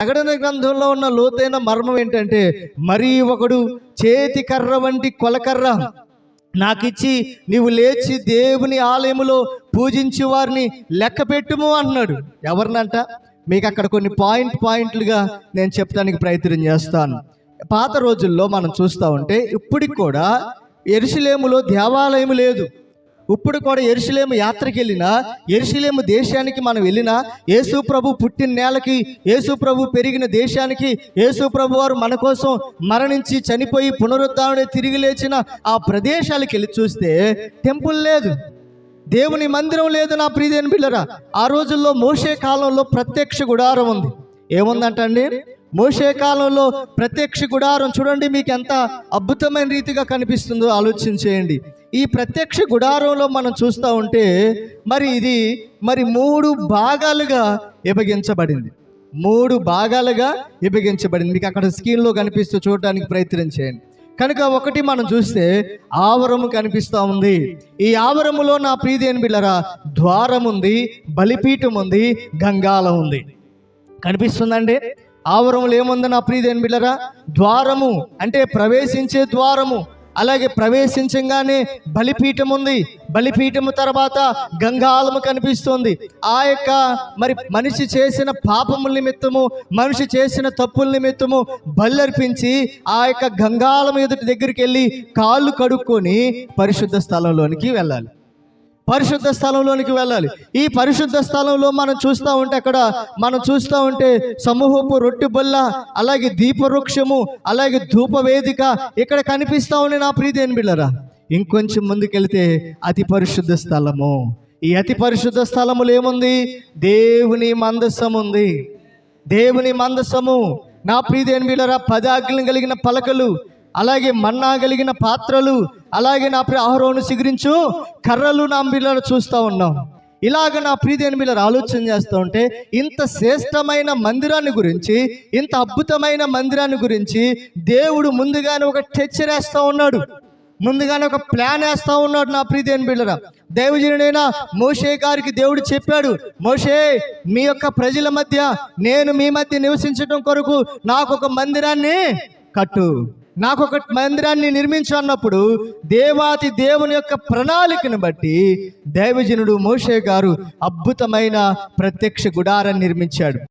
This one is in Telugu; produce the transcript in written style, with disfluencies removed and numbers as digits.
ప్రకటన గ్రంథంలో ఉన్న లోతైన మర్మం ఏంటంటే, మరి ఒకడు చేతి కర్ర వంటి కొలకర్ర నాకిచ్చి నీవు లేచి దేవుని ఆలయములో పూజించి వారిని లెక్క పెట్టుము అన్నాడు. ఎవరినంట? మీకు అక్కడ కొన్ని పాయింట్లుగా నేను చెప్పడానికి ప్రయత్నం చేస్తాను. పాత రోజుల్లో మనం చూస్తూ ఉంటే ఇప్పటికి కూడా యెరూషలేములో దేవాలయం లేదు. ఇప్పుడు కూడా యెరూషలేము యాత్రకి వెళ్ళినా, యెరూషలేము దేశానికి మనం వెళ్ళినా, యేసు ప్రభు పుట్టిన నేలకి, యేసు ప్రభు పెరిగిన దేశానికి, యేసు ప్రభు వారు మన కోసం మరణించి చనిపోయి పునరుద్ధారణ తిరిగి లేచిన ఆ ప్రదేశాలకు వెళ్ళి చూస్తే టెంపుల్ లేదు, దేవుని మందిరం లేదు. నా ప్రియమైన బిడ్డలారా, ఆ రోజుల్లో మోషే కాలంలో ప్రత్యక్ష గుడారం ఉంది. ఏముందంటండి? మోషే కాలంలో ప్రత్యక్ష గుడారం చూడండి, మీకు ఎంత అద్భుతమైన రీతిగా కనిపిస్తుందో ఆలోచన చేయండి. ఈ ప్రత్యక్ష గుడారంలో మనం చూస్తూ ఉంటే ఇది 3 భాగాలుగా విభజించబడింది. 3 భాగాలుగా విభజించబడింది. మీకు అక్కడ స్క్రీన్లో కనిపిస్తూ చూడడానికి ప్రయత్నం చేయండి. కనుక ఒకటి మనం చూస్తే ఆవరము కనిపిస్తూ ఉంది. ఈ ఆవరములో నా ప్రియమైన బిడ్డలారా ద్వారం ఉంది, బలిపీఠం ఉంది, గంగాలం ఉంది. కనిపిస్తుందండి? ఆవరములు ఏముంది నా ప్రియమైన బిడ్డలారా? ద్వారము అంటే ప్రవేశించే ద్వారము, అలాగే ప్రవేశించగానే బలిపీఠం ఉంది, బలిపీఠము తర్వాత గంగాలము కనిపిస్తుంది. ఆ యొక్క మనిషి చేసిన పాపముల నిమిత్తము, మనిషి చేసిన తప్పుల నిమిత్తము బల్లర్పించి ఆ యొక్క గంగాలము ఎదుటి దగ్గరికి వెళ్ళి కాళ్ళు కడుక్కొని పరిశుద్ధ స్థలంలోనికి వెళ్ళాలి. పరిశుద్ధ స్థలంలోనికి వెళ్ళాలి. ఈ పరిశుద్ధ స్థలంలో మనం చూస్తూ ఉంటే సమూహపు రొట్టె బొల్ల, అలాగే దీపవృక్షము, అలాగే ధూపవేదిక ఇక్కడ కనిపిస్తూ ఉంది నా ప్రియమైన బిడ్డలారా. ఇంకొంచెం ముందుకెళ్తే అతి పరిశుద్ధ స్థలము. ఈ అతి పరిశుద్ధ స్థలములో ఏముంది? దేవుని మందసం ఉంది. దేవుని మందసము నా ప్రియమైన బిడ్డలారా 10 ఆజ్ఞలు కలిగిన పలకలు, అలాగే మన్నా కలిగిన పాత్రలు, అలాగే నా ప్రియ అహరోను సిగురించు కర్రలు నా బిడ్డలను చూస్తూ ఉన్నాం. ఇలాగ నా ప్రియమైన బిడ్డలు ఆలోచన చేస్తూ ఉంటే ఇంత శ్రేష్టమైన మందిరాన్ని గురించి, ఇంత అద్భుతమైన మందిరాన్ని గురించి దేవుడు ముందుగానే ఒక టెక్చర్ వేస్తూ ఉన్నాడు, ముందుగానే ఒక ప్లాన్ వేస్తూ ఉన్నాడు. నా ప్రియమైన బిడ్డలారా, దైవజనుడైన మోషే గారికి దేవుడు చెప్పాడు, మోషే మీ యొక్క ప్రజల మధ్య నేను మీ మధ్య నివసించడం కొరకు నాకు ఒక మందిరాన్ని కట్టు, నాకు ఒక మందిరాన్ని నిర్మించు అన్నప్పుడు దేవాతి దేవుని యొక్క ప్రణాళికను బట్టి దైవజనుడు మోషే గారు అద్భుతమైన ప్రత్యక్ష గుడారాన్ని నిర్మించాడు.